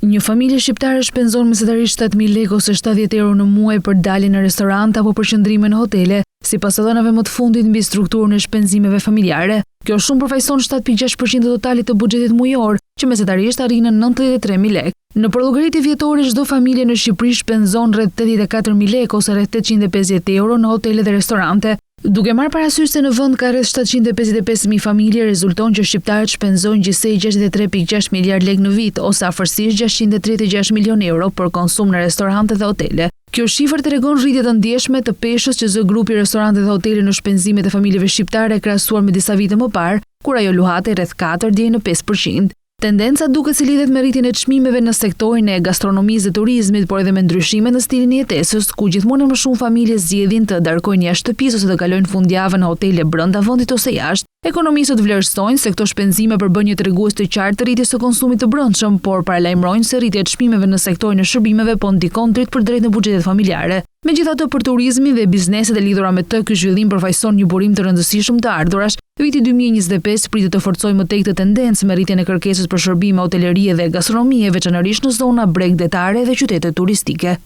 Një familje shqiptare shpenzon mesatarisht 7.000 lekë ose 70 euro në muaj për dalje në restorant apo për qëndrime në hotele, sipas të dhënave më të fundit mbi strukturën e shpenzimeve familjare. Kjo shumë përfaqëson 7.6% të totalit të buxhetit mujor, që mesatarisht arrin në 93.000 lekë. Në llogaritje vjetore, çdo familje në Shqipëri shpenzon rreth 84.000 lekë ose rreth 850 euro në hotele dhe restorante. Duke marrë parasysh se në vend ka rreth 755.000 familje, rezulton që shqiptarët shpenzojnë gjithsej 63.6 miliard lekë në vit, ose afërsisht 636 milion euro për konsum në restorante dhe hotele. Kjo shifër tregon rritje të ndjeshme të peshës që zë grupi restorante dhe hotele në shpenzimet e familjeve shqiptare krahasuar me disa vite më parë, kur ajo luhatej rreth 4 deri në 5%. Tendenca duket se lidhet me rritjen e çmimeve në sektorin e gastronomisë dhe turizmit, por edhe me ndryshime në stilin e jetesës, ku gjithmonë më shumë familje zgjedhin të darkojnë jashtë shtëpisë ose të kalojnë fundjavën në hotele brenda vendit ose jashtë. Ekonomistët vlerësojnë se këto shpenzime përbën një tregues të qartë të rritjes së konsumit të brendshëm, por paralajmërojnë se rritja e çmimeve në sektorin e shërbimeve po ndikon drejt për drejt në buxhetet familjare. Megjithatë, për turizmin dhe bizneset e lidhura me të, ky zhvillim përfaqëson një burim të rëndësishëm të ardhurash. Viti 2025 pritet të forcojë më tej këtë tendencë me rritjen e kërkesës për shërbime, hotelerie dhe gastronomie, veçanërisht në zona bregdetare dhe qytete turistike.